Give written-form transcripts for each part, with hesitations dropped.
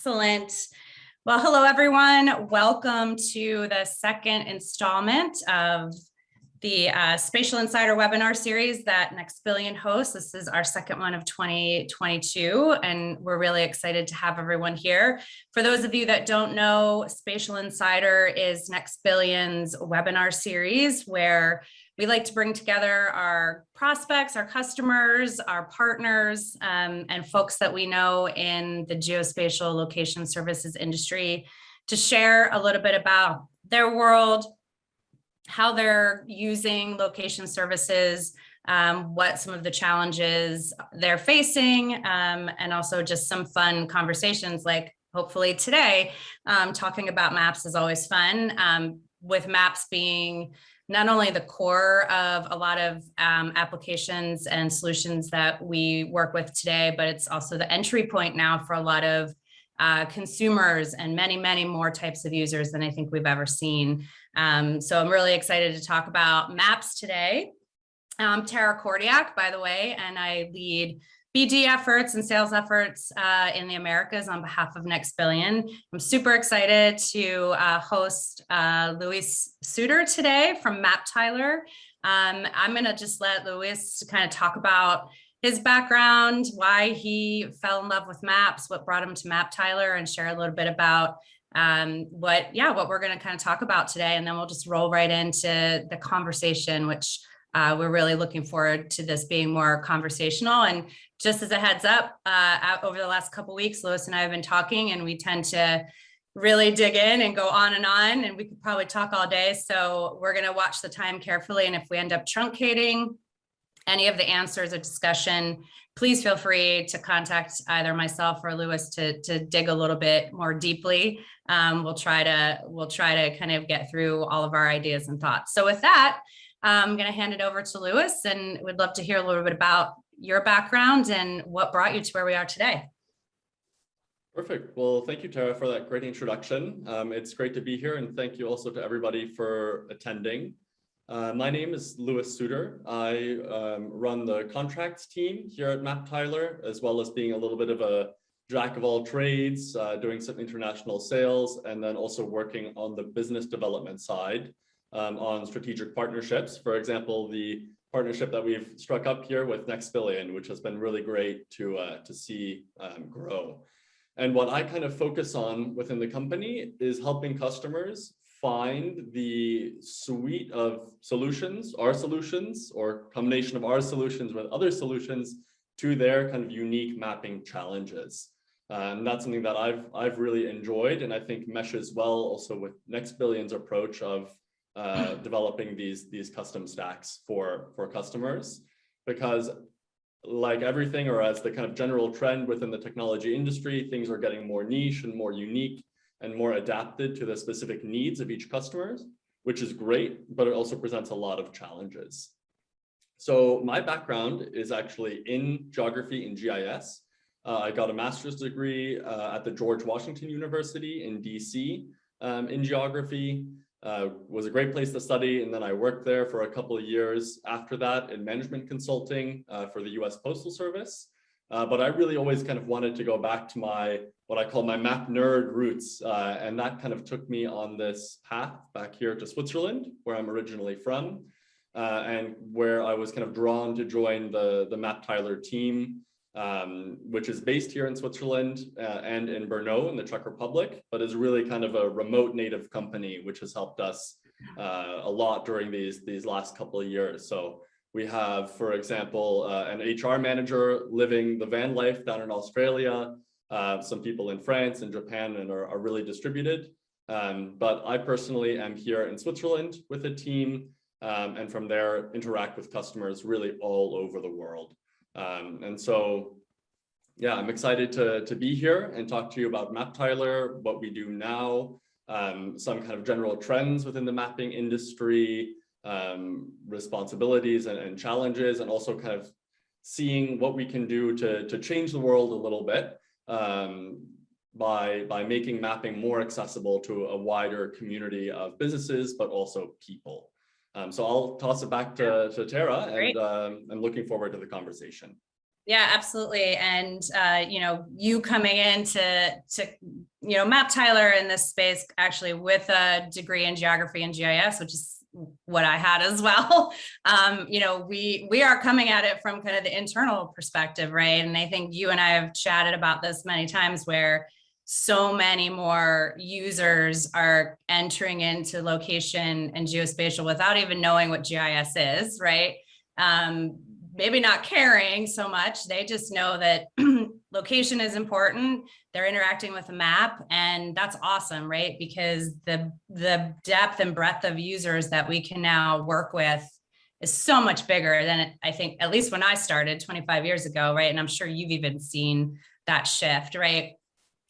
Excellent. Well, hello, everyone. Welcome to the second installment of the Spatial Insider webinar series that NextBillion hosts. This is our second one of 2022, and we're really excited to have everyone here. For those of you that don't know, Spatial Insider is NextBillion's webinar series where we like to bring together our prospects, our customers, our partners, and folks that we know in the geospatial location services industry to share a little bit about their world, how they're using location services, what some of the challenges they're facing, and also just some fun conversations like hopefully today. Talking about maps is always fun, with maps being not only the core of a lot of applications and solutions that we work with today, but it's also the entry point now for a lot of consumers and many, many more types of users than I think we've ever seen. So I'm really excited to talk about maps today. I'm Tara Cordyack, by the way, and I lead BD efforts and sales efforts in the Americas on behalf of NextBillion. I'm super excited to host Luis Suter today from MapTiler. I'm going to just let Luis kind of talk about his background, why he fell in love with maps, what brought him to MapTiler, and share a little bit about what we're going to kind of talk about today. And then we'll just roll right into the conversation, which we're really looking forward to this being more conversational. And just as a heads up, over the last couple of weeks, Luis and I have been talking, and we tend to really dig in and go on, and we could probably talk all day. So we're going to watch the time carefully. And if we end up truncating any of the answers or discussion, please feel free to contact either myself or Luis to dig a little bit more deeply. We'll try to kind of get through all of our ideas and thoughts. So with that, I'm going to hand it over to Luis, and we'd love to hear a little bit about your background and what brought you to where we are today. Perfect. Well, thank you, Tara, for that great introduction. It's great to be here, and thank you also to everybody for attending. My name is Luis Suter. I run the contracts team here at MapTiler, as well as being a little bit of a jack of all trades, doing some international sales, and then also working on the business development side on strategic partnerships. For example, the partnership that we've struck up here with NextBillion, which has been really great to see grow. And what I kind of focus on within the company is helping customers find the suite of solutions, our solutions, or combination of our solutions with other solutions to their kind of unique mapping challenges. And that's something that I've really enjoyed, and I think meshes well also with NextBillion's approach of developing these custom stacks for customers, because like everything, or as the kind of general trend within the technology industry, things are getting more niche and more unique and more adapted to the specific needs of each customer, which is great, but it also presents a lot of challenges. So my background is actually in geography and GIS. I got a master's degree at the George Washington University in DC in geography. Was a great place to study, and then I worked there for a couple of years after that in management consulting for the US Postal Service. But I really always kind of wanted to go back to what I call my map nerd roots, and that kind of took me on this path back here to Switzerland, where I'm originally from, and where I was kind of drawn to join the MapTiler team, which is based here in Switzerland and in Brno in the Czech Republic, but is really kind of a remote native company, which has helped us a lot during these last couple of years. So we have, for example, an HR manager living the van life down in Australia, some people in France and Japan, and are really distributed. But I personally am here in Switzerland with a team, and from there interact with customers really all over the world. And so, yeah, I'm excited to be here and talk to you about MapTiler, what we do now, some kind of general trends within the mapping industry, responsibilities and challenges, and also kind of seeing what we can do to change the world a little bit by making mapping more accessible to a wider community of businesses, but also people. So I'll toss it back to Tara, and I'm looking forward to the conversation. Yeah, absolutely. And, you coming into MapTiler in this space, actually with a degree in geography and GIS, which is what I had as well. We are coming at it from kind of the internal perspective, right? And I think you and I have chatted about this many times where so many more users are entering into location and geospatial without even knowing what GIS is, right? Maybe not caring so much. They just know that location is important. They're interacting with a map, and that's awesome, right? Because the depth and breadth of users that we can now work with is so much bigger than I think, at least when I started 25 years ago, right? And I'm sure you've even seen that shift, right?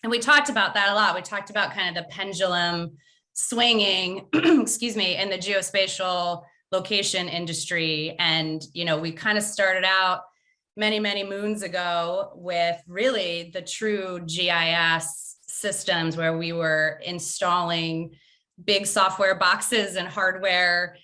And we talked about that a lot. We talked about kind of the pendulum swinging, excuse me, in the geospatial location industry. And, we kind of started out many, many moons ago with really the true GIS systems where we were installing big software boxes and hardware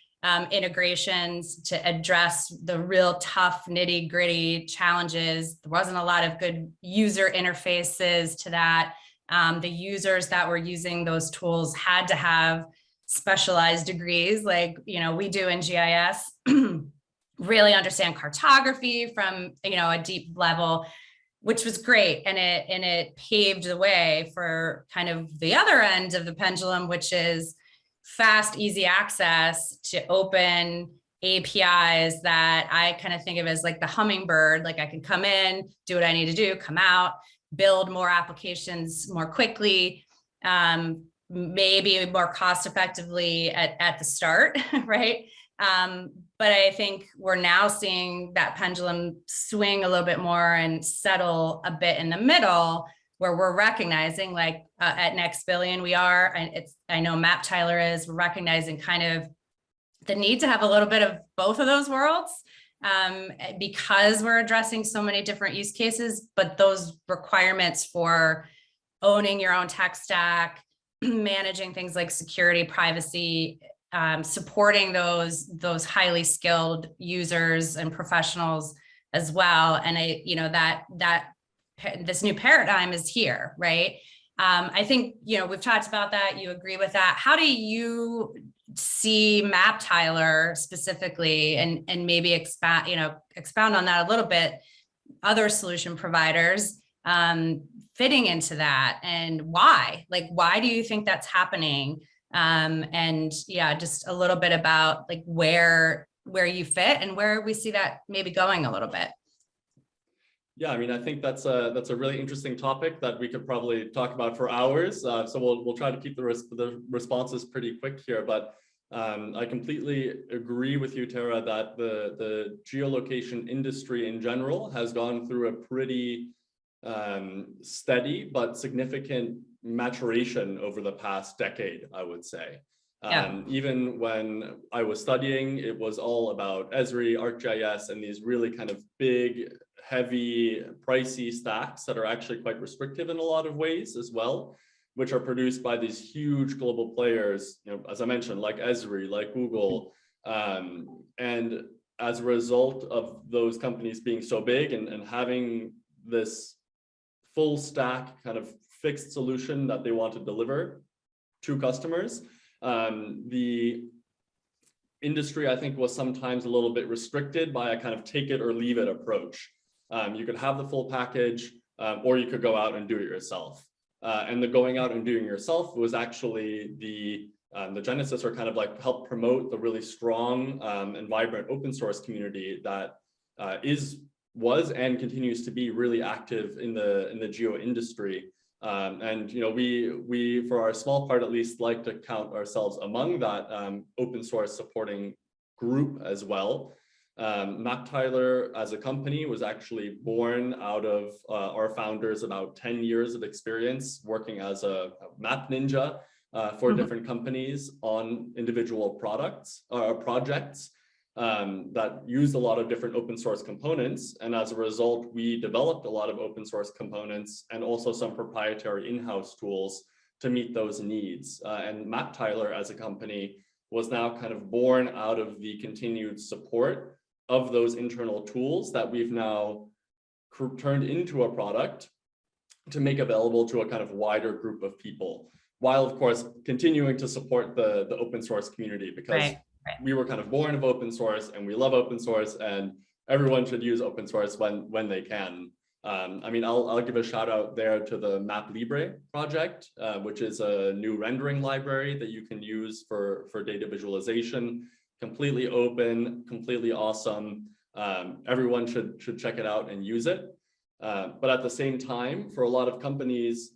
integrations to address the real tough nitty gritty challenges. There wasn't a lot of good user interfaces to that. The users that were using those tools had to have specialized degrees like we do in GIS, really understand cartography from a deep level, which was great. And it paved the way for kind of the other end of the pendulum, which is fast, easy access to open APIs that I kind of think of as like the hummingbird. Like I can come in, do what I need to do, come out, build more applications more quickly, maybe more cost effectively at the start, right? But I think we're now seeing that pendulum swing a little bit more and settle a bit in the middle, where we're recognizing, like at NextBillion, we are, and I know MapTiler is, we're recognizing kind of the need to have a little bit of both of those worlds, because we're addressing so many different use cases, but those requirements for owning your own tech stack, managing things like security, privacy, supporting those highly skilled users and professionals as well. And this new paradigm is here, right? I think, we've talked about that. You agree with that. How do you see MapTiler specifically, and maybe expound on that a little bit, other solution providers fitting into that, and why do you think that's happening? And yeah, just a little bit about like where you fit and where we see that maybe going a little bit. Yeah, I mean, I think that's a really interesting topic that we could probably talk about for hours. So we'll try to keep the responses pretty quick here. But I completely agree with you, Tara, that the geolocation industry in general has gone through a pretty steady but significant maturation over the past decade, I would say. Yeah. Even when I was studying, it was all about Esri, ArcGIS, and these really kind of big, heavy, pricey stacks that are actually quite restrictive in a lot of ways as well, which are produced by these huge global players, as I mentioned, like Esri, like Google. And as a result of those companies being so big and having this full stack kind of fixed solution that they want to deliver to customers, the industry, I think, was sometimes a little bit restricted by a kind of take it or leave it approach. You could have the full package, or you could go out and do it yourself. And the going out and doing yourself was actually the genesis, or kind of like help promote the really strong and vibrant open source community that was and continues to be really active in the geo industry. And we for our small part at least like to count ourselves among that open source supporting group as well. MapTiler as a company was actually born out of our founders about 10 years of experience working as a map ninja for different companies on individual projects that used a lot of different open source components. And as a result, we developed a lot of open source components and also some proprietary in-house tools to meet those needs. And MapTiler as a company was now kind of born out of the continued support of those internal tools that we've now turned into a product to make available to a kind of wider group of people, while of course continuing to support the open source community, because we were kind of born of open source and we love open source, and everyone should use open source when they can. I mean, I'll give a shout out there to the MapLibre project, which is a new rendering library that you can use for data visualization. Completely open, completely awesome. Everyone should check it out and use it. But at the same time, for a lot of companies,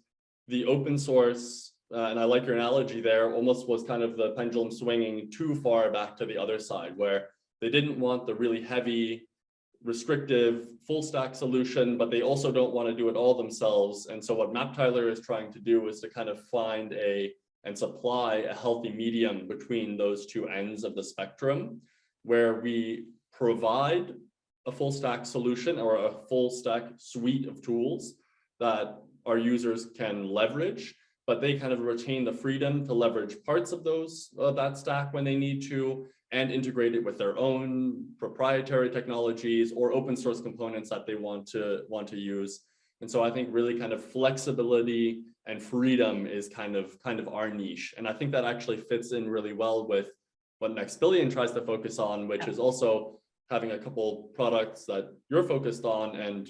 the open source, and I like your analogy there, almost was kind of the pendulum swinging too far back to the other side, where they didn't want the really heavy, restrictive full stack solution, but they also don't want to do it all themselves. And so what MapTiler is trying to do is to kind of find and supply a healthy medium between those two ends of the spectrum, where we provide a full stack solution or a full stack suite of tools that our users can leverage, but they kind of retain the freedom to leverage parts of that stack when they need to, and integrate it with their own proprietary technologies or open source components that they want to use. And so I think really kind of flexibility and freedom is kind of our niche. And I think that actually fits in really well with what NextBillion tries to focus on, which is also having a couple products that you're focused on and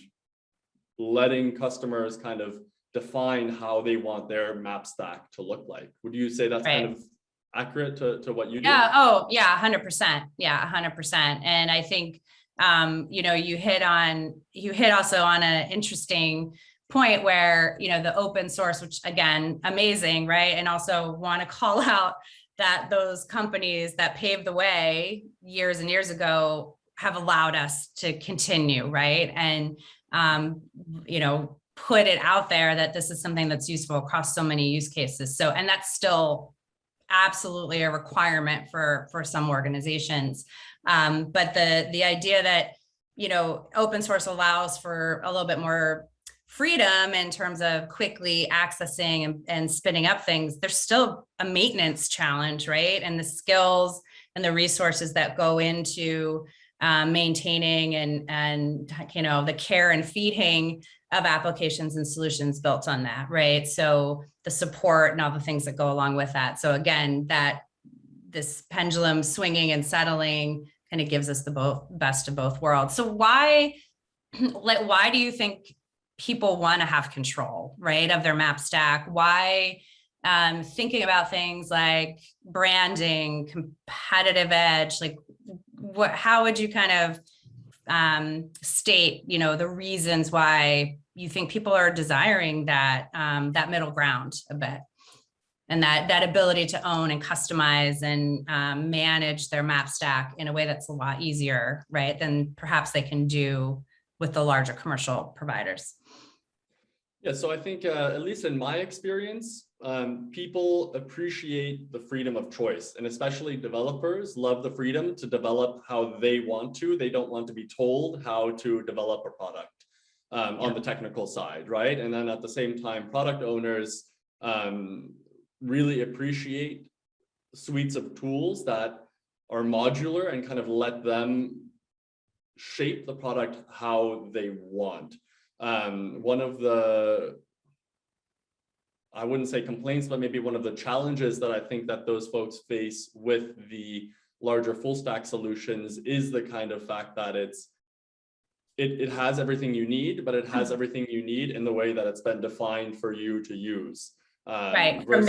letting customers kind of define how they want their map stack to look like. Would you say that's kind of accurate to what you do? Yeah. Oh, yeah. 100%. Yeah. 100%. And I think, you hit also on an interesting point where, the open source, which again, amazing, right? And also want to call out that those companies that paved the way years and years ago have allowed us to continue, right? And, put it out there that this is something that's useful across so many use cases. So, and that's still absolutely a requirement for some organizations. But the idea that, open source allows for a little bit more freedom in terms of quickly accessing and spinning up things, there's still a maintenance challenge, right? And the skills and the resources that go into maintaining and the care and feeding of applications and solutions built on that, right? So the support and all the things that go along with that. So again, this pendulum swinging and settling kind of gives us the best of both worlds. So why do you think people want to have control, right, of their map stack? Why thinking about things like branding, competitive edge, like how would you kind of state, the reasons why you think people are desiring that middle ground a bit, and that ability to own and customize and manage their map stack in a way that's a lot easier, right, than perhaps they can do with the larger commercial providers? Yeah, so I think at least in my experience, people appreciate the freedom of choice, and especially developers love the freedom to develop how they want to. They don't want to be told how to develop a product on the technical side, right? And then at the same time, product owners really appreciate suites of tools that are modular and kind of let them shape the product how they want. One of the, I wouldn't say complaints, but maybe one of the challenges that I think that those folks face with the larger full stack solutions is the kind of fact that it has everything you need, but it has everything you need in the way that it's been defined for you to use. Right, from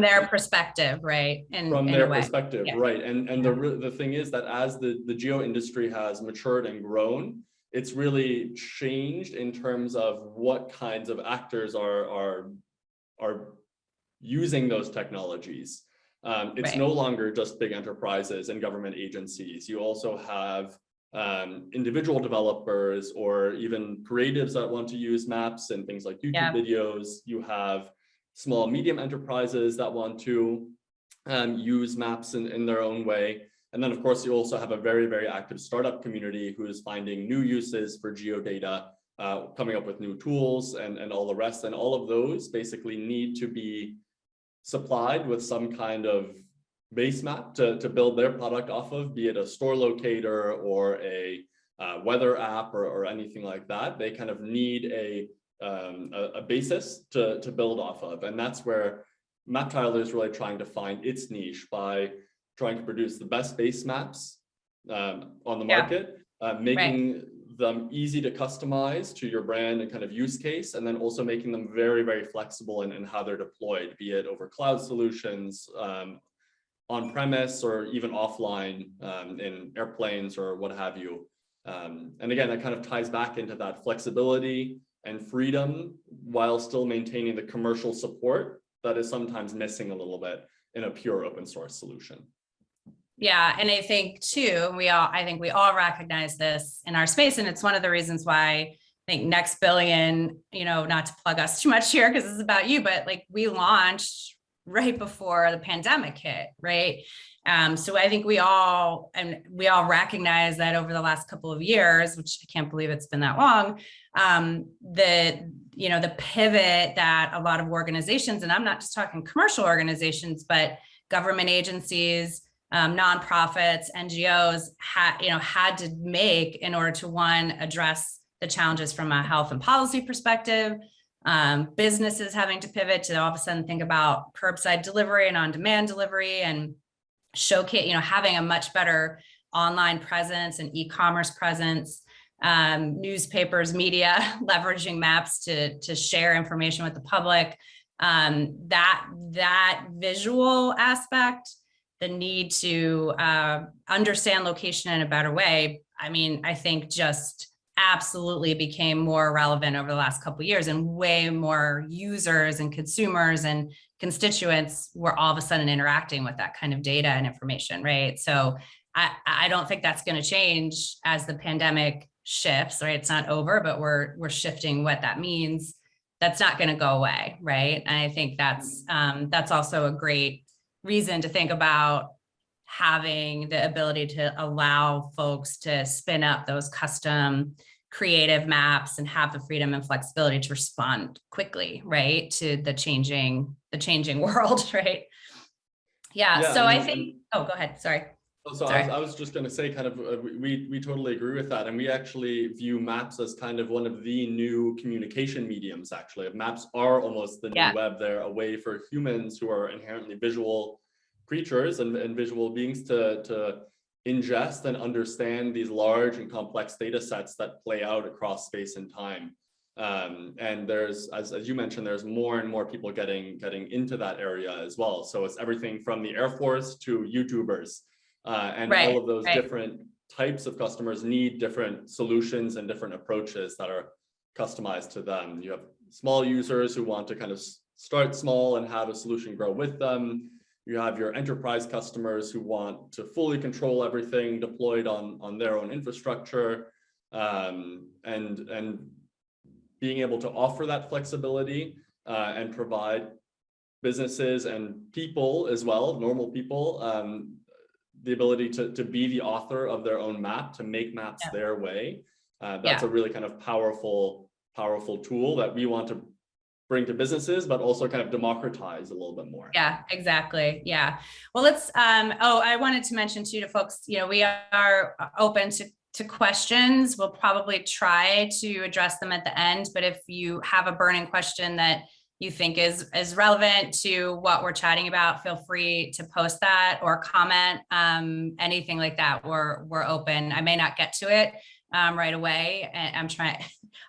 their perspective, right? From their perspective, right? And the thing is that as the geo industry has matured and grown, it's really changed in terms of what kinds of actors are using those technologies. It's no longer just big enterprises and government agencies. You also have individual developers or even creatives that want to use maps and things like YouTube videos. You have small, medium enterprises that want to use maps in their own way. And then, of course, you also have a very, very active startup community who is finding new uses for geodata, coming up with new tools and all the rest. And all of those basically need to be supplied with some kind of base map to build their product off of, be it a store locator or a weather app or anything like that. They kind of need a basis to build off of. And that's where MapTiler is really trying to find its niche by trying to produce the best base maps on the market, making them easy to customize to your brand and kind of use case, and then also making them very, very flexible in how they're deployed, be it over cloud solutions, on-premise, or even offline in airplanes or what have you. And again, that kind of ties back into that flexibility and freedom while still maintaining the commercial support that is sometimes missing a little bit in a pure open source solution. Yeah, and I think too, I think we all recognize this in our space, and it's one of the reasons why I think NextBillion, not to plug us too much here because this is about you, but like we launched right before the pandemic hit, right? So I think we all recognize that over the last couple of years, which I can't believe it's been that long, the pivot that a lot of organizations, and I'm not just talking commercial organizations, but government agencies, nonprofits, NGOs had to make in order to, one, address the challenges from a health and policy perspective, businesses having to pivot to all of a sudden think about curbside delivery and on-demand delivery, and showcase, having a much better online presence and e-commerce presence, newspapers, media, leveraging maps to share information with the public. That visual aspect, the need to understand location in a better way, I think just absolutely became more relevant over the last couple of years, and way more users and consumers and constituents were all of a sudden interacting with that kind of data and information, right? So I don't think that's going to change as the pandemic shifts, right? It's not over, but we're shifting what that means. That's not going to go away, right? And I think that's also a great reason to think about having the ability to allow folks to spin up those custom creative maps and have the freedom and flexibility to respond quickly, right, to the changing world, right? Yeah. So I think, oh, go ahead. Sorry. I was just going to say, kind of, we totally agree with that. And we actually view maps as kind of one of the new communication mediums, actually. Maps are almost the new web. They're a way for humans who are inherently visual creatures and visual beings to ingest and understand these large and complex data sets that play out across space and time. And there's, as you mentioned, there's more and more people getting into that area as well. So it's everything from the Air Force to YouTubers. And all of those different types of customers need different solutions and different approaches that are customized to them. You have small users who want to kind of start small and have a solution grow with them. You have your enterprise customers who want to fully control everything deployed on their own infrastructure, and being able to offer that flexibility and provide businesses and people as well, normal people, the ability to be the author of their own map, to make maps their way. That's a really kind of powerful tool that we want to bring to businesses, but also kind of democratize a little bit more. Yeah, exactly. Yeah. Well, let's, I wanted to mention too to folks, we are open to questions. We'll probably try to address them at the end, but if you have a burning question that you think is relevant to what we're chatting about, feel free to post that or comment, anything like that. We're open. I may not get to it right away.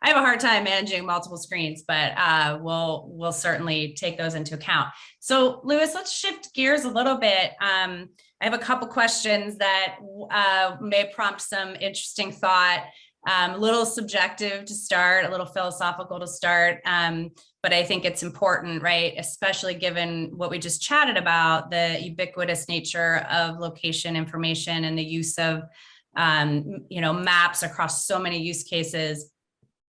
I have a hard time managing multiple screens, but we'll certainly take those into account. So Louis, let's shift gears a little bit. I have a couple questions that may prompt some interesting thought, a little subjective to start, a little philosophical to start. But I think it's important, right? Especially given what we just chatted about, the ubiquitous nature of location information and the use of maps across so many use cases.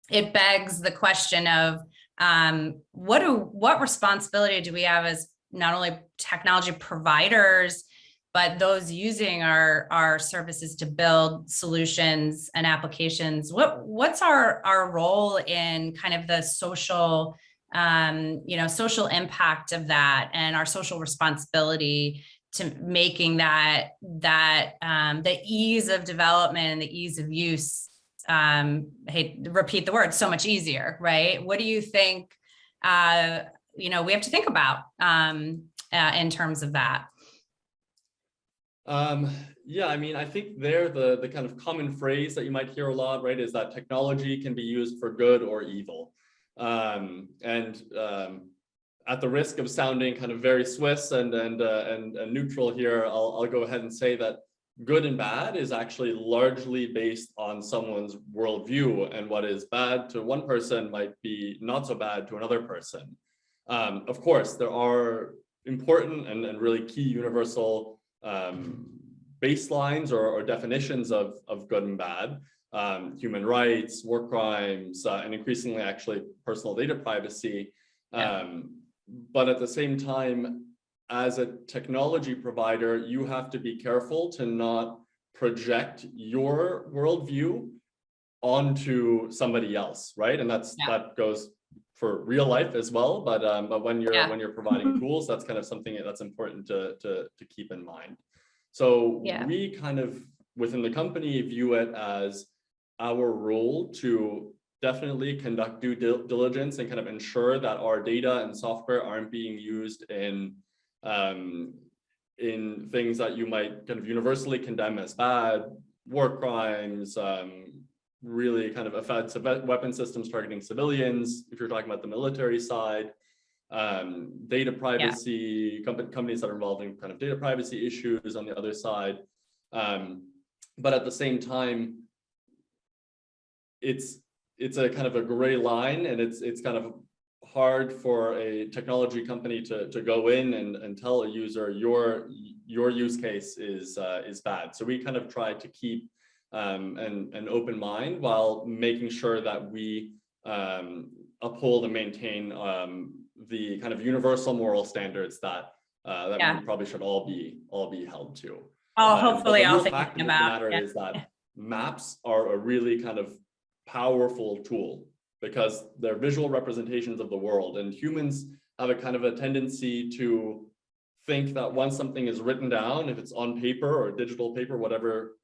It begs the question of what responsibility do we have as not only technology providers, but those using our services to build solutions and applications? What's our role in kind of the social social impact of that, and our social responsibility making the ease of development and the ease of use, hey, repeat the word, so much easier, right? What do you think, we have to think about in terms of that? Yeah, I mean, I think the kind of common phrase that you might hear a lot, right, is that technology can be used for good or evil. At the risk of sounding kind of very Swiss and neutral here, I'll go ahead and say that good and bad is actually largely based on someone's worldview, and what is bad to one person might be not so bad to another person. Of course, there are important and really key universal baselines or definitions of good and bad, human rights, war crimes, and increasingly actually personal data privacy. But at the same time, as a technology provider, you have to be careful to not project your worldview onto somebody else, right? And that goes for real life as well. But when you're providing tools, that's kind of something that's important to keep in mind. So we kind of within the company view it as our role to definitely conduct due diligence and kind of ensure that our data and software aren't being used in things that you might kind of universally condemn as bad, war crimes, really kind of offensive weapon systems targeting civilians, if you're talking about the military side, data privacy, companies that are involved in kind of data privacy issues on the other side. But at the same time, it's a kind of a gray line, and it's kind of hard for a technology company to go in and tell a user your use case is bad. So we kind of try to keep an open mind while making sure that we uphold and maintain the kind of universal moral standards that we probably should all be held to. Hopefully, the real fact of the matter is that maps are a really kind of powerful tool because they're visual representations of the world, and humans have a kind of a tendency to think that once something is written down, if it's on paper or digital paper, whatever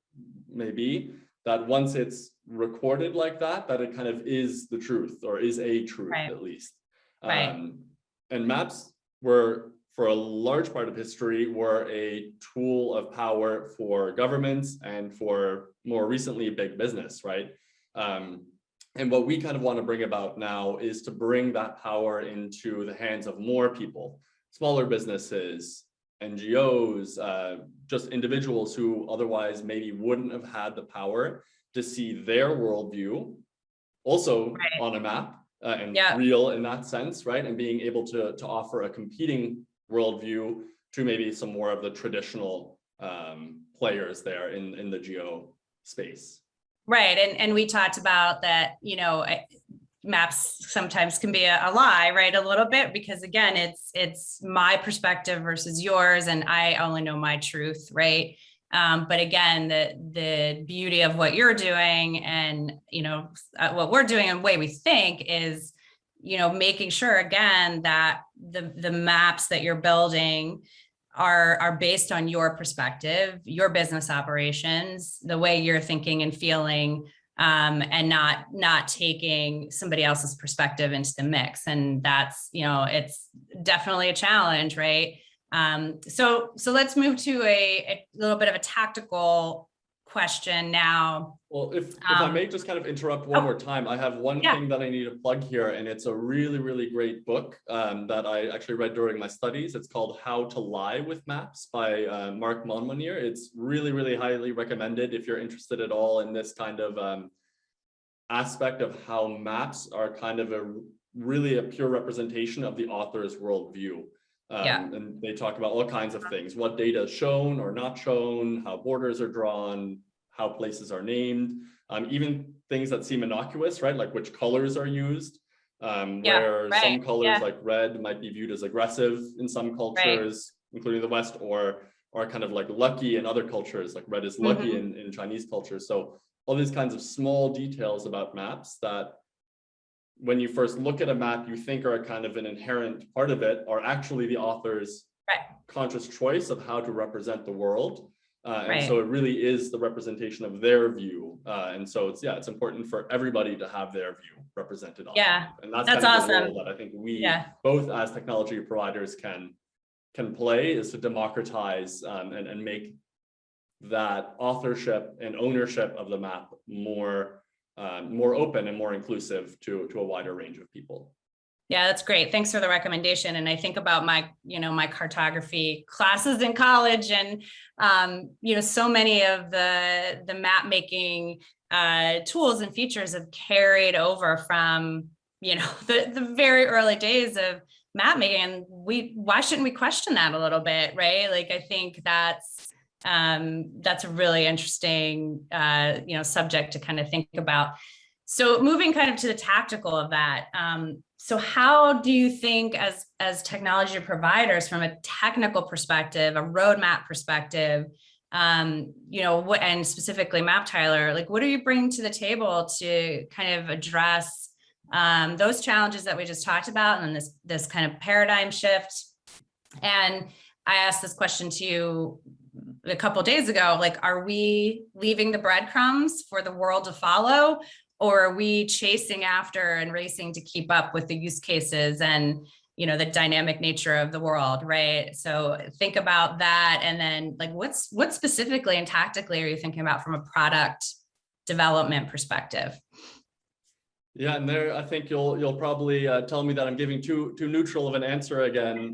may be, that once it's recorded like that it kind of is the truth or is a truth, at least. And maps were, for a large part of history, were a tool of power for governments and for more recently big business, right? And what we kind of want to bring about now is to bring that power into the hands of more people, smaller businesses, NGOs, just individuals who otherwise maybe wouldn't have had the power to see their worldview also on a map and real in that sense, right? And being able to offer a competing worldview to maybe some more of the traditional players there in the geo space. Right. And we talked about that, maps sometimes can be a lie, right? A little bit, because again, it's my perspective versus yours, and I only know my truth, right? But again, the beauty of what you're doing and, what we're doing and the way we think is, making sure again that the maps that you're building are based on your perspective, your business operations, the way you're thinking and feeling, and not taking somebody else's perspective into the mix. And that's, it's definitely a challenge, right? So let's move to a little bit of a tactical question now. Well, if I may just kind of interrupt one more time, I have one thing that I need to plug here, and it's a really, really great book that I actually read during my studies. It's called How to Lie with Maps by Mark Monmonier. It's really, really highly recommended if you're interested at all in this kind of aspect of how maps are kind of really a pure representation of the author's worldview. And they talk about all kinds of things, what data is shown or not shown, how borders are drawn, how places are named, even things that seem innocuous, right? Like which colors are used, where some colors like red might be viewed as aggressive in some cultures, including the West, or kind of like lucky in other cultures, like red is lucky in Chinese culture. So all these kinds of small details about maps that when you first look at a map, you think are kind of an inherent part of it, are actually the author's conscious choice of how to represent the world. And Right. so it really is the representation of their view. And so it's important for everybody to have their view represented on the Yeah, map. And that's that's kind of the awesome. role that I think we, Yeah. both as technology providers, can play, is to democratize and make that authorship and ownership of the map more open and more inclusive to a wider range of people. Yeah, that's great. Thanks for the recommendation. And I think about my, my cartography classes in college, and so many of the map making tools and features have carried over from the very early days of map making. And why shouldn't we question that a little bit, right? Like, I think that's a really interesting subject to kind of think about. So moving kind of to the tactical of that. So how do you think as technology providers, from a technical perspective, a roadmap perspective, and specifically MapTiler, like, what are you bringing to the table to kind of address those challenges that we just talked about, and then this kind of paradigm shift? And I asked this question to you a couple of days ago, like, are we leaving the breadcrumbs for the world to follow? Or are we chasing after and racing to keep up with the use cases and, the dynamic nature of the world, right? So think about that. And then, like, what specifically and tactically are you thinking about from a product development perspective? Yeah, and there, I think you'll probably tell me that I'm giving too neutral of an answer again.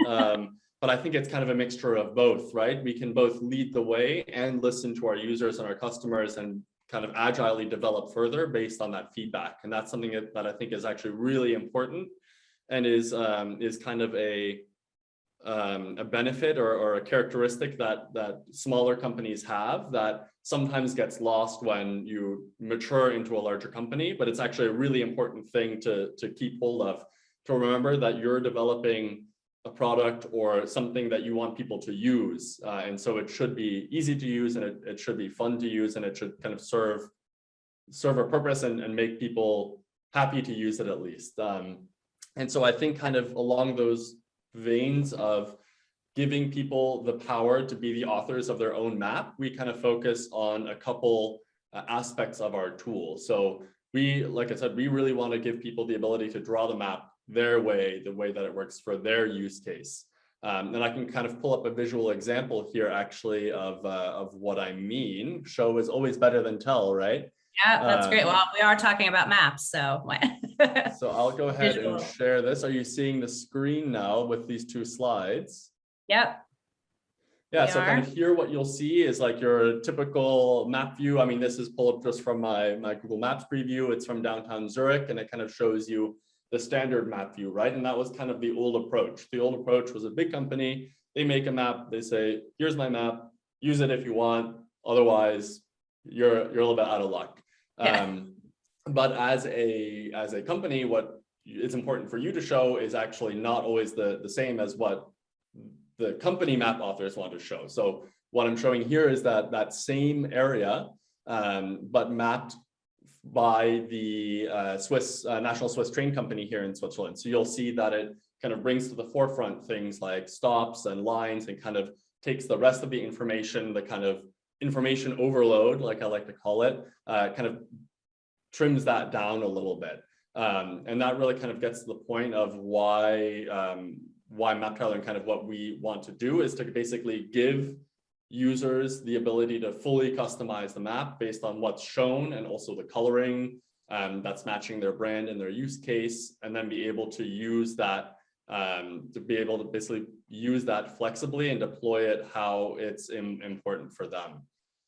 But I think it's kind of a mixture of both, right? We can both lead the way and listen to our users and our customers and kind of agilely develop further based on that feedback. And that's something that I think is actually really important, and is kind of a benefit or a characteristic that smaller companies have, that sometimes gets lost when you mature into a larger company. But it's actually a really important thing to keep hold of, to remember that you're developing a product or something that you want people to use. And so it should be easy to use, and it should be fun to use, and it should kind of serve a purpose and make people happy to use it, at least. And so I think kind of along those veins of giving people the power to be the authors of their own map, we kind of focus on a couple aspects of our tool. So we, like I said, we really want to give people the ability to draw the map their way, the way that it works for their use case. And I can kind of pull up a visual example here, actually, of what I mean. Show is always better than tell, right? Yeah, that's great. Well, we are talking about maps, so. So I'll go ahead and share this. Are you seeing the screen now with these two slides? Yep. Yeah, so kind of here, what you'll see is like your typical map view. I mean, this is pulled up just from my Google Maps preview. It's from downtown Zurich, and it kind of shows you the standard map view, right? And that was kind of the old approach. The old approach was a big company. They make a map. They say, here's my map. Use it if you want. Otherwise, you're a little bit out of luck. Yeah. But as a company, what is important for you to show is actually not always the same as what the company map authors want to show. So what I'm showing here is that same area, but mapped by the National Swiss Train Company here in Switzerland. So you'll see that it kind of brings to the forefront things like stops and lines, and kind of takes the rest of the information, the kind of information overload, like I like to call it, kind of trims that down a little bit. And that really kind of gets to the point of why MapTiler, and kind of what we want to do, is to basically give users the ability to fully customize the map based on what's shown, and also the coloring that's matching their brand and their use case, and then be able to use that, to be able to basically use that flexibly and deploy it how it's important for them.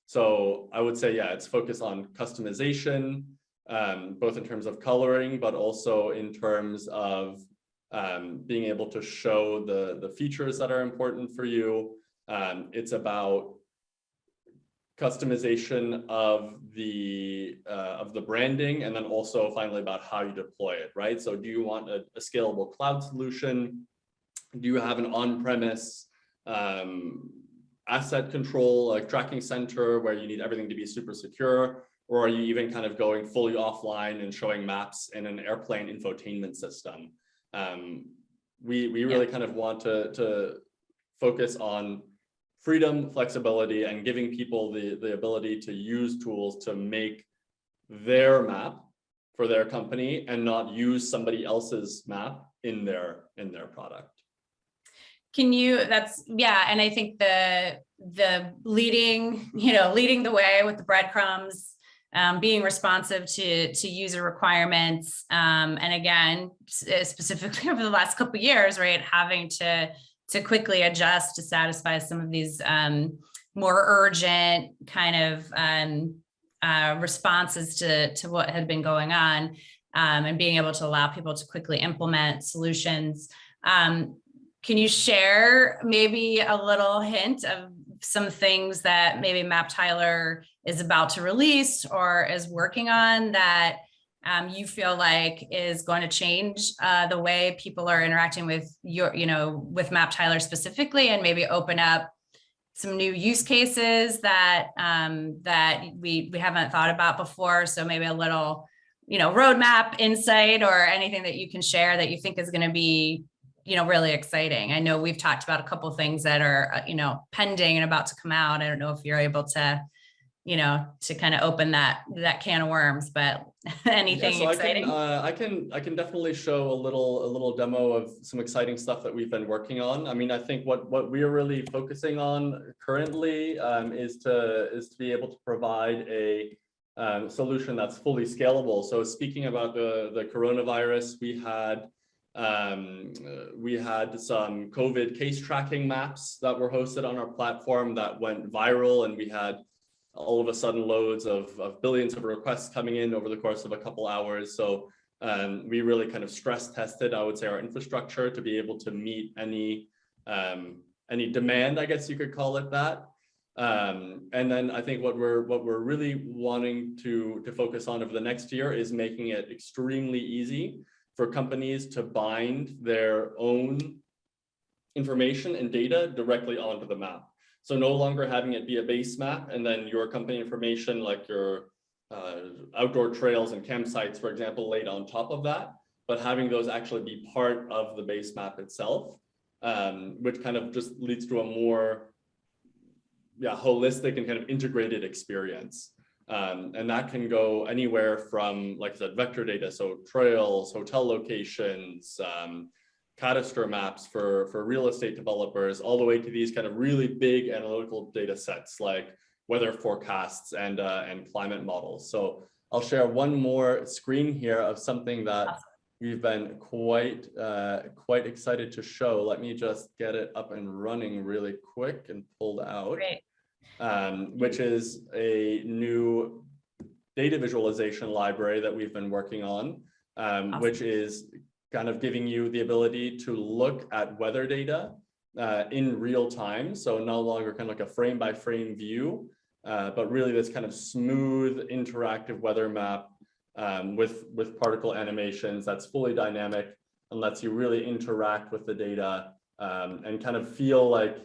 So I would say, yeah, it's focused on customization, both in terms of coloring, but also in terms of being able to show the features that are important for you. It's about customization of the branding, and then also finally about how you deploy it, right? So do you want a scalable cloud solution? Do you have an on-premise asset control, like tracking center, where you need everything to be super secure? Or are you even kind of going fully offline and showing maps in an airplane infotainment system? We really kind of want to focus on freedom, flexibility, and giving people the ability to use tools to make their map for their company and not use somebody else's map in their product. And I think the leading the way with the breadcrumbs, being responsive to user requirements, and again, specifically over the last couple of years, right, having to quickly adjust to satisfy some of these more urgent kind of responses to what had been going on, and being able to allow people to quickly implement solutions. Can you share maybe a little hint of some things that maybe MapTiler is about to release or is working on that you feel like is going to change the way people are interacting with with MapTiler specifically, and maybe open up some new use cases that that we haven't thought about before? So maybe a little, roadmap insight or anything that you can share that you think is going to be, really exciting. I know we've talked about a couple of things that are, pending and about to come out. I don't know if you're able to, to kind of open that can of worms, but anything exciting? I can definitely show a little demo of some exciting stuff that we've been working on. I mean, I think what we are really focusing on currently is to be able to provide a solution that's fully scalable. So speaking about the coronavirus, we had some COVID case tracking maps that were hosted on our platform that went viral, and we had all of a sudden loads of billions of requests coming in over the course of a couple hours. So we really kind of stress tested, I would say, our infrastructure to be able to meet any demand, I guess you could call it that. And then I think what we're really wanting to focus on over the next year is making it extremely easy for companies to bind their own information and data directly onto the map. So no longer having it be a base map and then your company information, like your outdoor trails and campsites, for example, laid on top of that, but having those actually be part of the base map itself, which kind of just leads to a more holistic and kind of integrated experience. And that can go anywhere from, like I said, vector data, so trails, hotel locations, cadastre maps for real estate developers, all the way to these kind of really big analytical data sets like weather forecasts and climate models. So I'll share one more screen here of something that we've been quite excited to show. Let me just get it up and running really quick and pulled out. Great. Which is a new data visualization library that we've been working on, which is kind of giving you the ability to look at weather data in real time. So no longer kind of like a frame by frame view, but really this kind of smooth interactive weather map with particle animations that's fully dynamic and lets you really interact with the data and kind of feel like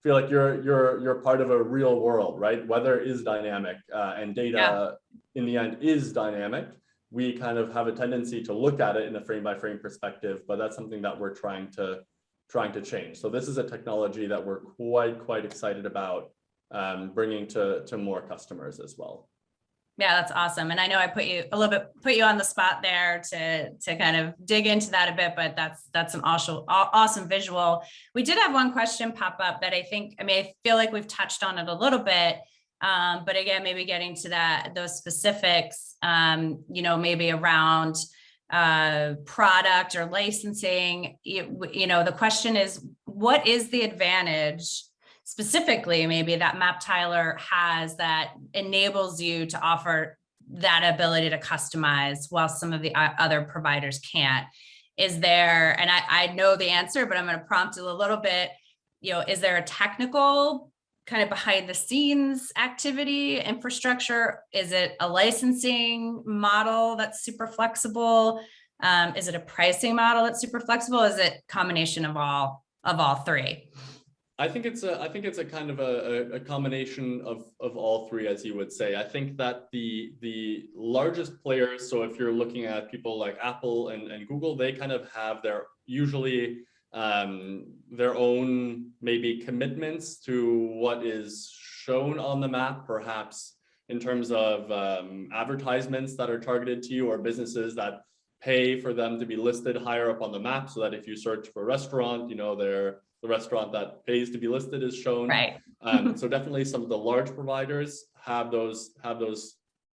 you're part of a real world, right? Weather is dynamic and data in the end is dynamic. We kind of have a tendency to look at it in a frame by frame perspective, but that's something that we're trying to change. So this is a technology that we're quite excited about bringing to more customers as well. Yeah, that's awesome. And I know I put you on the spot there to kind of dig into that a bit, but that's an awesome visual. We did have one question pop up that I feel like we've touched on it a little bit. But again, maybe getting to those specifics, maybe around product or licensing. The question is, what is the advantage specifically maybe that MapTiler has that enables you to offer that ability to customize while some of the other providers can't? Is there, and I know the answer, but I'm going to prompt it a little bit, is there a technical kind of behind the scenes activity, infrastructure? Is it a licensing model that's super flexible? Is it a pricing model that's super flexible? Is it a combination of all three? I think it's a kind of a combination of all three, as you would say. I think that the largest players, so if you're looking at people like Apple and Google, they kind of have their usually their own maybe commitments to what is shown on the map, perhaps in terms of advertisements that are targeted to you, or businesses that pay for them to be listed higher up on the map, so that if you search for a restaurant, you know, the restaurant that pays to be listed is shown. Right. So definitely some of the large providers have those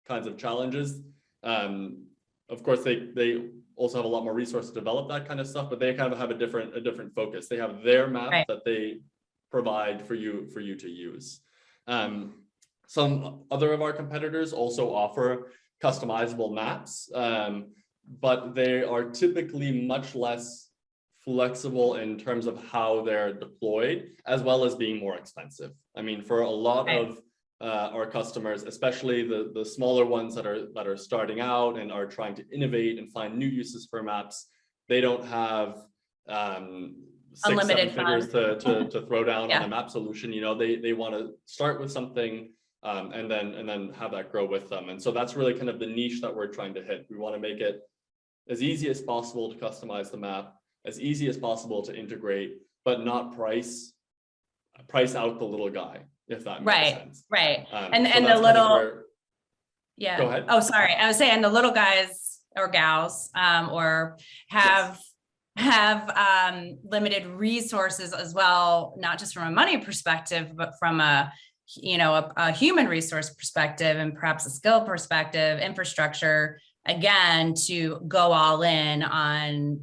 kinds of challenges. Of course, they also have a lot more resources to develop that kind of stuff, but they kind of have a different focus. They have their map Right. that they provide for you to use. Some other of our competitors also offer customizable maps, but they are typically much less flexible in terms of how they're deployed, as well as being more expensive. I mean, for a lot of our customers, especially the smaller ones that are starting out and are trying to innovate and find new uses for maps, they don't have Unlimited 6-7 figures to throw down Yeah. on a map solution. You know, they want to start with something and then have that grow with them. And so that's really kind of the niche that we're trying to hit. We want to make it as easy as possible to customize the map, as easy as possible to integrate, but not price out the little guy, if that makes sense. Right. And the little, kind of yeah. Go ahead. Oh, sorry. I was saying the little guys or gals, or have limited resources as well, not just from a money perspective, but from a human resource perspective, and perhaps a skill perspective, infrastructure, again, to go all in on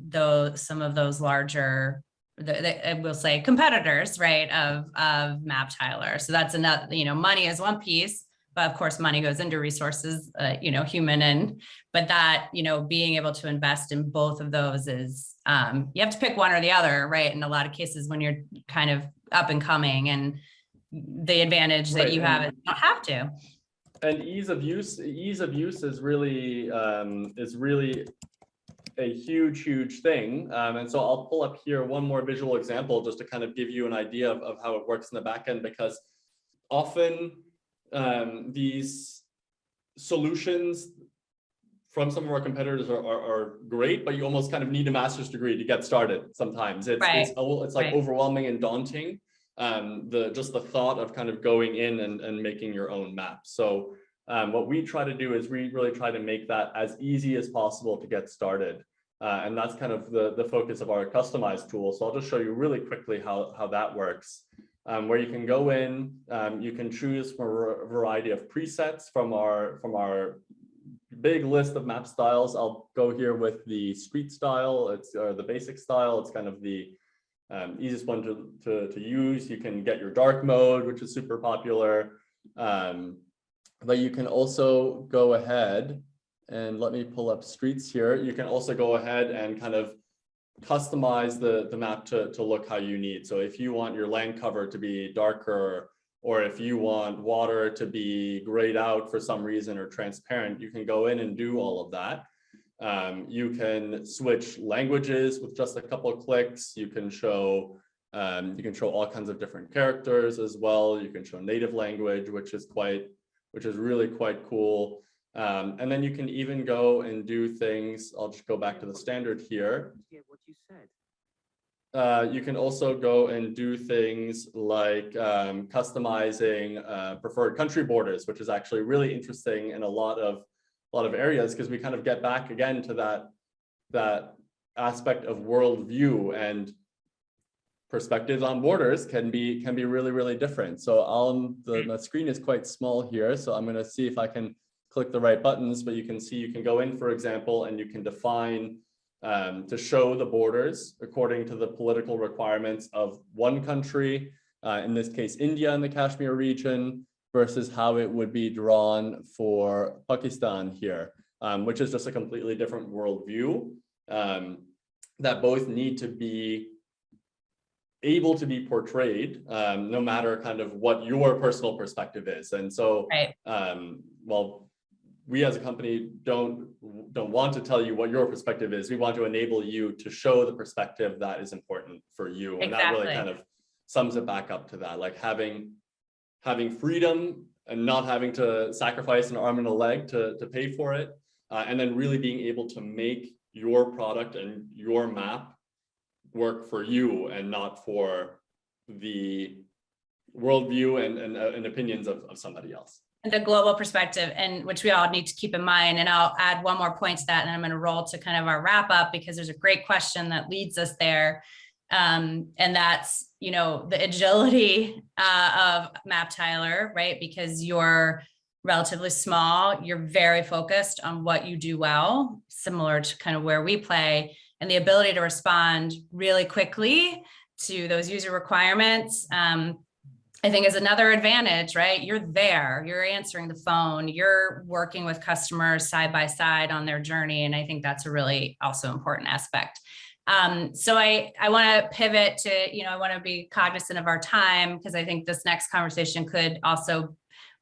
some of those larger, I will say, competitors, right, of MapTiler. So that's another, money is one piece, but of course money goes into resources, human, but that, being able to invest in both of those is, you have to pick one or the other, right? In a lot of cases when you're kind of up and coming, and the advantage that you have is you don't have to. And ease of use is really a huge thing. And so I'll pull up here one more visual example just to kind of give you an idea of how it works in the back end, because often these solutions from some of our competitors are great, but you almost kind of need a master's degree to get started. Sometimes it's like overwhelming and daunting. Just the thought of kind of going in and making your own map. So what we try to do is we really try to make that as easy as possible to get started. And that's kind of the focus of our customized tool. So I'll just show you really quickly how that works. Where you can go in, you can choose from a variety of presets from our big list of map styles. I'll go here with the street style, or the basic style. It's kind of the easiest one to use. You can get your dark mode, which is super popular. But you can also go ahead and let me pull up streets here. You can also go ahead and kind of customize the map to look how you need. So if you want your land cover to be darker, or if you want water to be grayed out for some reason or transparent, you can go in and do all of that. You can switch languages with just a couple of clicks. You can show all kinds of different characters as well. You can show native language, which is really quite cool. And then you can even go and do things. I'll just go back to the standard here. You can also go and do things like customizing preferred country borders, which is actually really interesting in a lot of areas, because we kind of get back again to that aspect of worldview, and perspectives on borders can be really different. So the screen is quite small here, so I'm going to see if I can click the right buttons, but you can see you can go in, for example, and you can define to show the borders according to the political requirements of one country, in this case India in the Kashmir region, versus how it would be drawn for Pakistan here, which is just a completely different worldview, that both need to be able to be portrayed, no matter kind of what your personal perspective is. And so, well, we as a company don't want to tell you what your perspective is. We want to enable you to show the perspective that is important for you. And that really kind of sums it back up to that, like having freedom and not having to sacrifice an arm and a leg to pay for it. And then really being able to make your product and your map work for you and not for the worldview and opinions of somebody else. And the global perspective, and which we all need to keep in mind. And I'll add one more point to that, and I'm going to roll to kind of our wrap up, because there's a great question that leads us there. And that's, you know, the agility of MapTiler, right? Because you're relatively small, you're very focused on what you do well, similar to kind of where we play, and the ability to respond really quickly to those user requirements. I think is another advantage, right? You're there, you're answering the phone, you're working with customers side by side on their journey. And I think that's a really also important aspect. So I want to pivot to, you know, I want to be cognizant of our time, because I think this next conversation could also,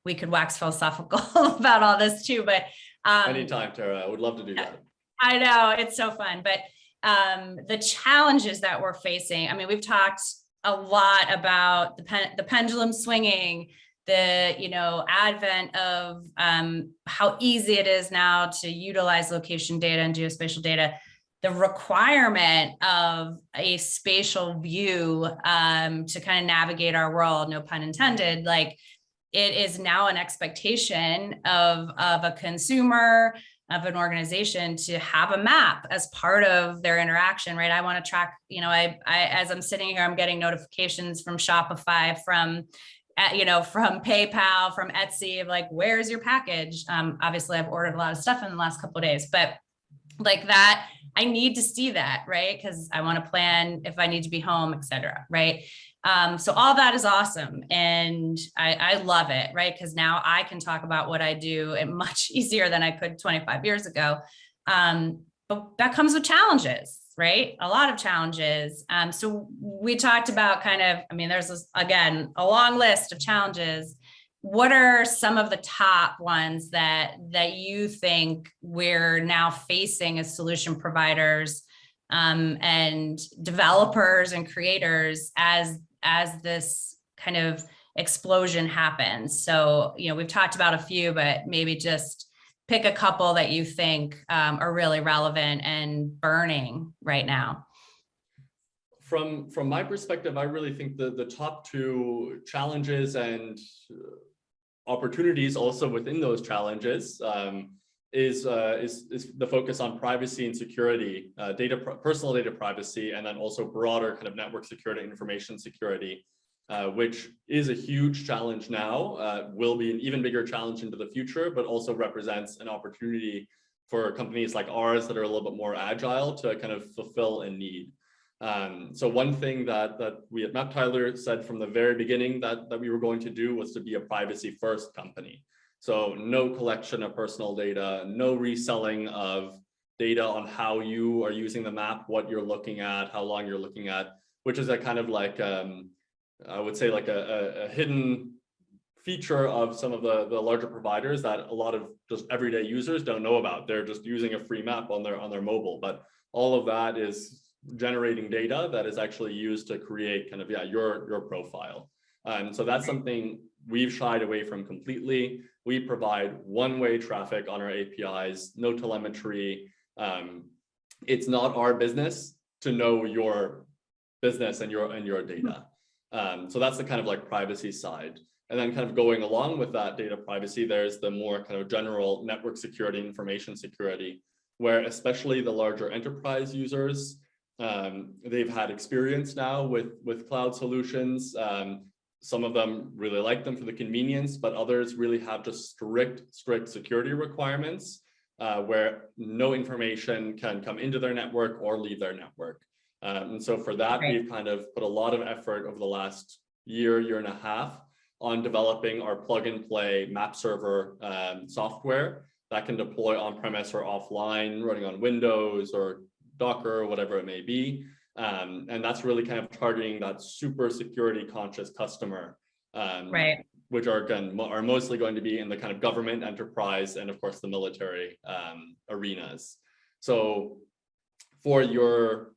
we could wax philosophical about all this too, but Anytime, Tara, I would love to do that. I know, it's so fun, but the challenges that we're facing, I mean, we've talked a lot about the pendulum swinging, the, you know, advent of how easy it is now to utilize location data and geospatial data, the requirement of a spatial view to kind of navigate our world, no pun intended. Like, it is now an expectation of a consumer, of an organization, to have a map as part of their interaction, right? I want to track, you know, I as I'm sitting here, I'm getting notifications from Shopify, from, you know, from PayPal, from Etsy, of like, where's your package? Obviously I've ordered a lot of stuff in the last couple of days, but like that, I need to see that, right? Because I want to plan if I need to be home, et cetera, right? So all that is awesome. And I love it, right? Because now I can talk about what I do much easier than I could 25 years ago. But that comes with challenges, right? A lot of challenges. So we talked about kind of, I mean, there's this, again, a long list of challenges. What are some of the top ones that you think we're now facing as solution providers and developers and creators as this kind of explosion happens? So, you know, we've talked about a few, but maybe just pick a couple that you think are really relevant and burning right now. From my perspective, I really think the top two challenges and opportunities also within those challenges is the focus on privacy and security, personal data privacy, and then also broader kind of network security, information security, which is a huge challenge now, will be an even bigger challenge into the future, but also represents an opportunity for companies like ours that are a little bit more agile to kind of fulfill a need. So one thing that we at MapTiler said from the very beginning that we were going to do was to be a privacy first company. So no collection of personal data, no reselling of data on how you are using the map, what you're looking at, how long you're looking at, which is a kind of like, I would say like a hidden feature of some of the larger providers that a lot of just everyday users don't know about. They're just using a free map on their mobile, but all of that is generating data that is actually used to create kind of, your profile. So that's something we've shied away from completely. We provide one-way traffic on our APIs, no telemetry. It's not our business to know your business and your data. So that's the kind of like privacy side. And then kind of going along with that data privacy, there's the more kind of general network security, information security, where especially the larger enterprise users, they've had experience now with cloud solutions. Some of them really like them for the convenience, but others really have just strict security requirements where no information can come into their network or leave their network. And so for that, we've kind of put a lot of effort over the last year and a half on developing our plug and play map server software that can deploy on-premise or offline, running on Windows or Docker or whatever it may be. And that's really kind of targeting that super security conscious customer, which are, again, are mostly going to be in the kind of government, enterprise, and of course the military arenas. So for your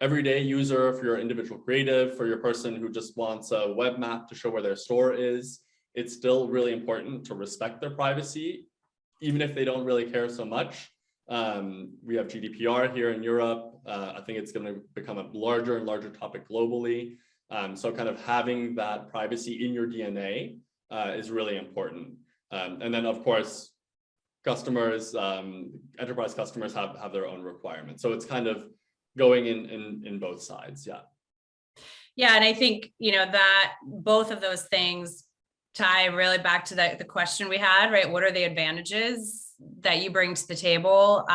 everyday user, for your individual creative, for your person who just wants a web map to show where their store is, it's still really important to respect their privacy, even if they don't really care so much. We have GDPR here in Europe. I think it's going to become a larger and larger topic globally. So kind of having that privacy in your DNA is really important. And then, of course, customers, enterprise customers have their own requirements. So it's kind of going in both sides. Yeah. Yeah. And I think, that both of those things tie really back to the question we had, right? What are the advantages that you bring to the table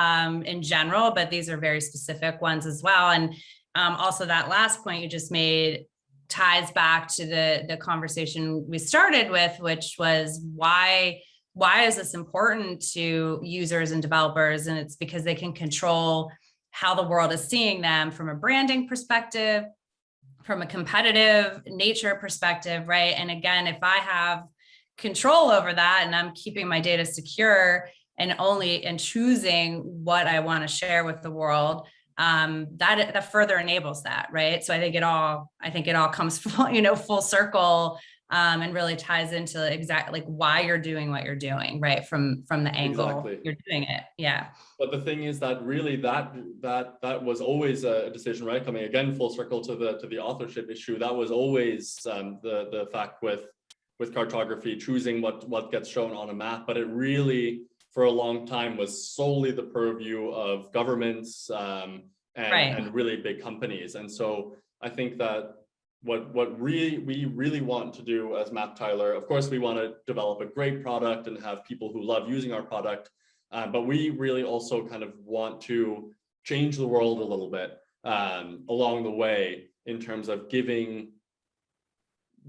in general, but these are very specific ones as well. And also that last point you just made ties back to the conversation we started with, which was why is this important to users and developers? And it's because they can control how the world is seeing them from a branding perspective, from a competitive nature perspective, right? And again, if I have control over that and I'm keeping my data secure and choosing what I want to share with the world, that further enables that, right? So I think it all comes full circle and really ties into exactly like why you're doing what you're doing, right? From the angle you're doing it. Yeah. But the thing is that really that was always a decision, right? Coming again full circle to the authorship issue. That was always the fact with cartography, choosing what gets shown on a map. But it really, for a long time, was solely the purview of governments and really big companies. And so I think that what we really want to do as MapTiler, of course, we want to develop a great product and have people who love using our product. But we really also kind of want to change the world a little bit along the way in terms of giving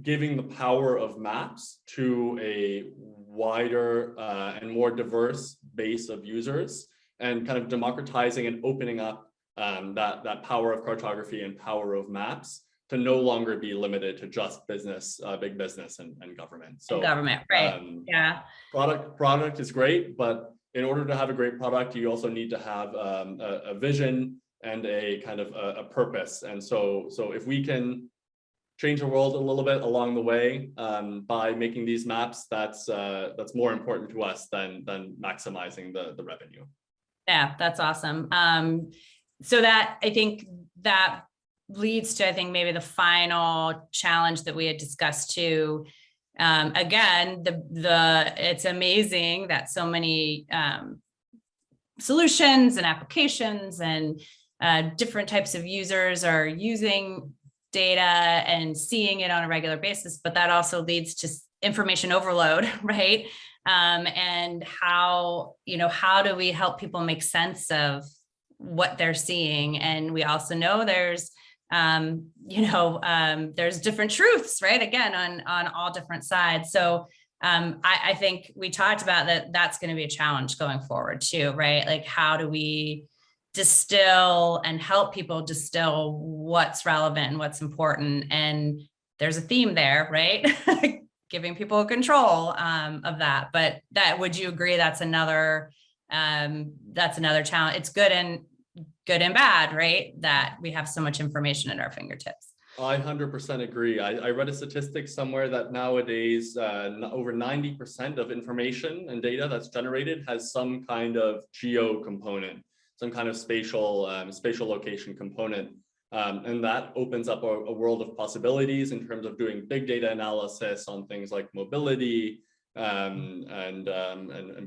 the power of maps to a wider and more diverse base of users, and kind of democratizing and opening up that power of cartography and power of maps to no longer be limited to just business, big business and government. So government, right? Yeah. Product is great, but in order to have a great product, you also need to have a vision and a kind of a purpose. And so if we can change the world a little bit along the way by making these maps, that's more important to us than maximizing the revenue. Yeah, that's awesome. So that I think that leads to maybe the final challenge that we had discussed too. Again, it's amazing that so many solutions and applications and different types of users are using data and seeing it on a regular basis, but that also leads to information overload, right? And how do we help people make sense of what they're seeing? And we also know there's different truths, right? Again, on all different sides. So I think we talked about that's going to be a challenge going forward too, right? Like, how do we distill and help people distill what's relevant and what's important? And there's a theme there, right? Giving people control of that. But would you agree that's another challenge? It's good and bad, right? That we have so much information at our fingertips. I 100% agree. I read a statistic somewhere that nowadays over 90% of information and data that's generated has some kind of geo component, some kind of spatial location component. And that opens up a world of possibilities in terms of doing big data analysis on things like mobility and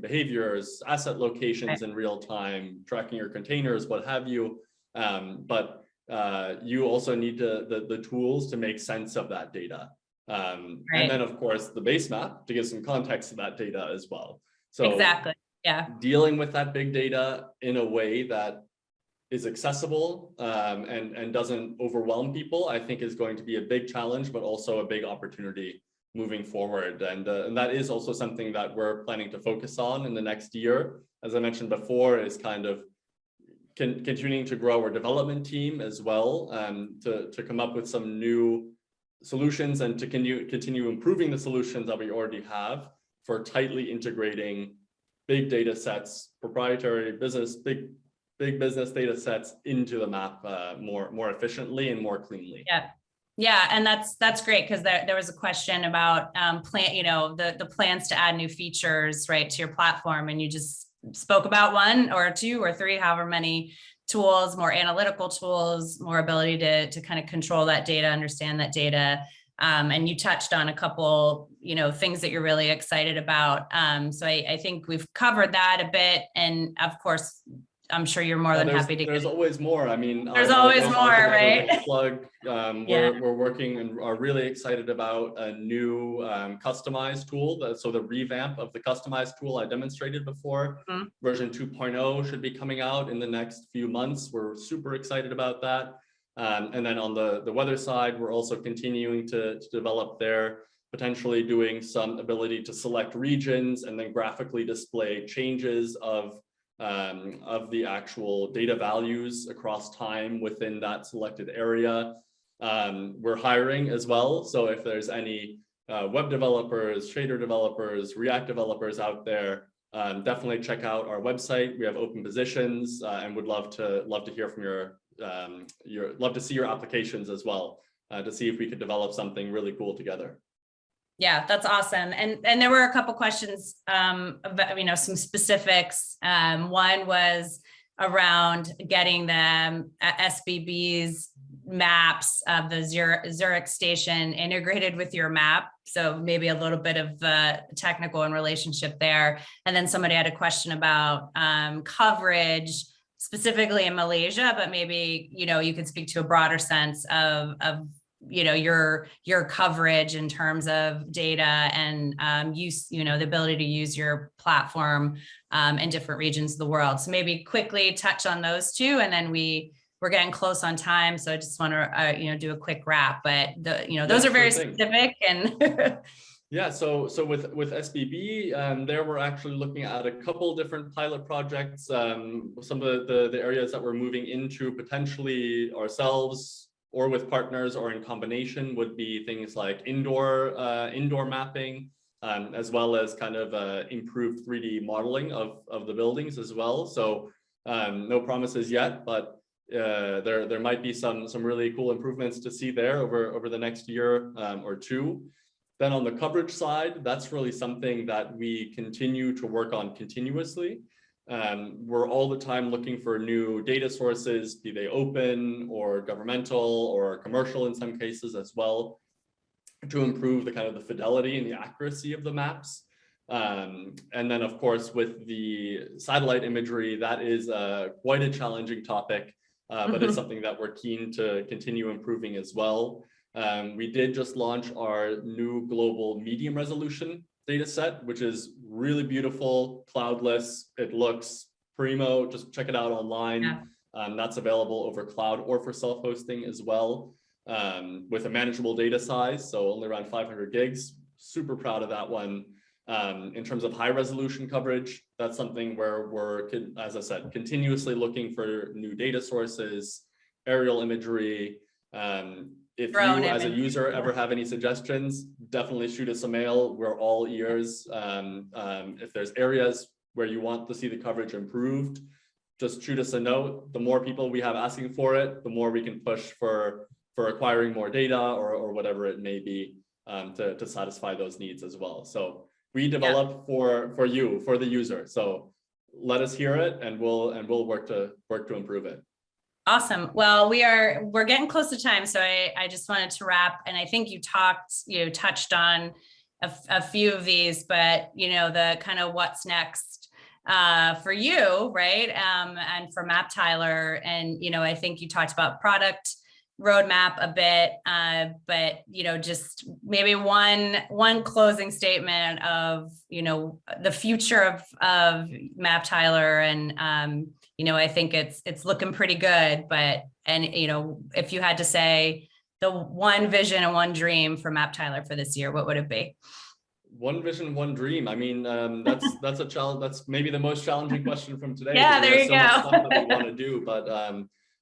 behaviors, asset locations in real time, tracking your containers, what have you. But you also need the tools to make sense of that data. And then, of course, the base map to give some context to that data as well. So exactly. Yeah. Dealing with that big data in a way that is accessible and doesn't overwhelm people, I think is going to be a big challenge, but also a big opportunity moving forward. And that is also something that we're planning to focus on in the next year. As I mentioned before, is kind of continuing to grow our development team as well, to come up with some new solutions and to continue improving the solutions that we already have for tightly integrating big data sets, proprietary business, big business data sets into the map more efficiently and more cleanly. Yeah, and that's great, because there was a question about the plans to add new features, right, to your platform, and you just spoke about one or two or three, however many tools, more analytical tools, more ability to kind of control that data, understand that data. And you touched on a couple, things that you're really excited about. So I think we've covered that a bit. And of course, I'm sure you're more than happy to. There's always more. I mean, there's always more, right? Plug. We're working and are really excited about a new customized tool. So the revamp of the customized tool I demonstrated before, version 2.0 should be coming out in the next few months. We're super excited about that. And then on the weather side, we're also continuing to develop there, potentially doing some ability to select regions and then graphically display changes of the actual data values across time within that selected area. We're hiring as well. So if there's any web developers, shader developers, React developers out there, definitely check out our website. We have open positions and would love to hear from love to see your applications as well, to see if we could develop something really cool together. Yeah, that's awesome. And there were a couple questions about, some specifics. One was around getting the SBB's maps of the Zurich station integrated with your map. So maybe a little bit of technical and relationship there. And then somebody had a question about coverage, specifically in Malaysia, but maybe, you could speak to a broader sense of your coverage in terms of data and use, the ability to use your platform in different regions of the world. So maybe quickly touch on those two, and then we're getting close on time. So I just want to, do a quick wrap, but those are very specific and Yeah, so with SBB, there we're actually looking at a couple different pilot projects. Some of the areas that we're moving into potentially ourselves or with partners or in combination would be things like indoor mapping, as well as kind of improved 3D modeling of the buildings as well. So no promises yet, but there might be some really cool improvements to see there over the next year or two. Then on the coverage side, that's really something that we continue to work on continuously. We're all the time looking for new data sources, be they open or governmental or commercial in some cases as well, to improve the kind of the fidelity and the accuracy of the maps. And then of course, with the satellite imagery, that is quite a challenging topic, but it's something that we're keen to continue improving as well. We did just launch our new global medium resolution data set, which is really beautiful, cloudless. It looks primo. Just check it out online. Yeah. That's available over cloud or for self-hosting as well, with a manageable data size, so only around 500 gigs. Super proud of that one. In terms of high resolution coverage, that's something where we're, as I said, continuously looking for new data sources, aerial imagery. If you as a user ever have any suggestions, definitely shoot us a mail. We're all ears. If there's areas where you want to see the coverage improved, just shoot us a note. The more people we have asking for it, the more we can push for acquiring more data or whatever it may be, to satisfy those needs as well. So we develop for you, for the user. So let us hear it, and we'll work to improve it. Awesome. Well, we're getting close to time, so I just wanted to wrap. And I think you touched on a few of these, but the kind of what's next for you, right? And for MapTiler, and I think you talked about product roadmap a bit, but just maybe one closing statement of the future of MapTiler, and I think it's looking pretty good, but if you had to say the one vision and one dream for MapTiler for this year, what would it be? One vision, one dream. I mean, that's a challenge. That's maybe the most challenging question from today. Yeah, there you go. Much stuff that we want to do, but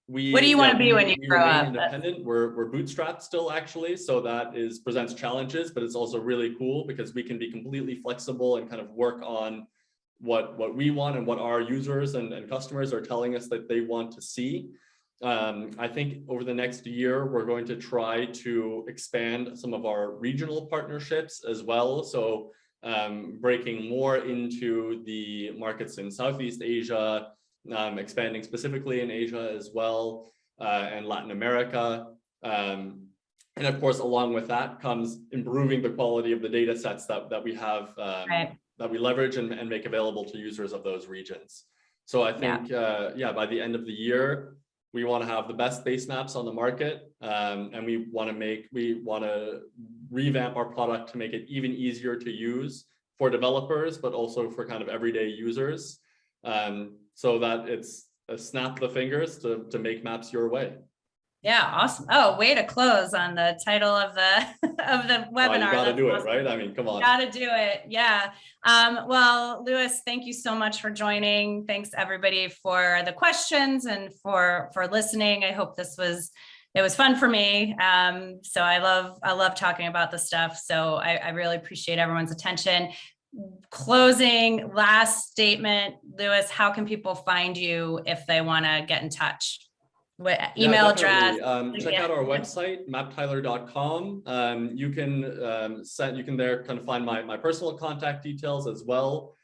what do you want to be when you grow up? Independent. We're bootstrapped still, actually, so that presents challenges, but it's also really cool because we can be completely flexible and kind of work on what we want and what our users and customers are telling us that they want to see. I think over the next year, we're going to try to expand some of our regional partnerships as well. So breaking more into the markets in Southeast Asia, expanding specifically in Asia as well, and Latin America. And of course, along with that comes improving the quality of the data sets that we have, that we leverage and make available to users of those regions. So I think, by the end of the year, we want to have the best base maps on the market, and we want to revamp our product to make it even easier to use for developers, but also for kind of everyday users, so that it's a snap of the fingers to make maps your way. Yeah, awesome. Oh, way to close on the title of the of the webinar. You got to do awesome. it, right? I mean, come on. Got to do it. Yeah. Well, Louis, thank you so much for joining. Thanks everybody for the questions and for listening. I hope it was fun for me. So I love talking about this stuff. So I really appreciate everyone's attention. Closing last statement, Louis, how can people find you if they want to get in touch? What email address? Check out our website, MapTiler.com. You can there kind of find my personal contact details as well.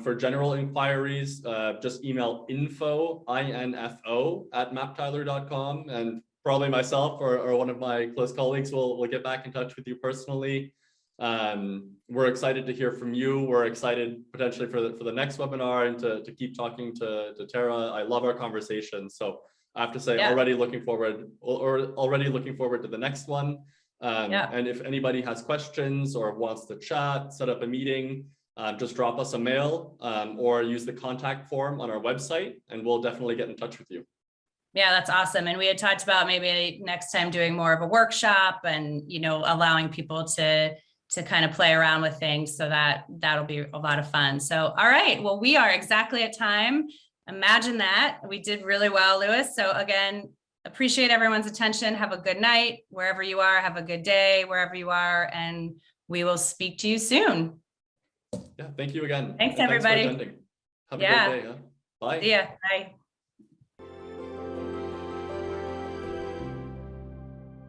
For general inquiries, just email info at MapTiler.com, and probably myself or one of my close colleagues will get back in touch with you personally. We're excited to hear from you. We're excited potentially for the next webinar and to keep talking to Tara. I love our conversation. So I have to say, already looking forward to the next one. And if anybody has questions or wants to chat, set up a meeting, just drop us a mail or use the contact form on our website, and we'll definitely get in touch with you. Yeah, that's awesome. And we had talked about maybe next time doing more of a workshop and, allowing people to kind of play around with things. So that'll be a lot of fun. So, all right, well, we are exactly at time. Imagine that. We did really well, Louis. So again, appreciate everyone's attention. Have a good night wherever you are. Have a good day wherever you are. And we will speak to you soon. Yeah, thank you again. Thanks, everybody. Thanks for attending. Have a great day. Huh? Bye. See ya. Bye.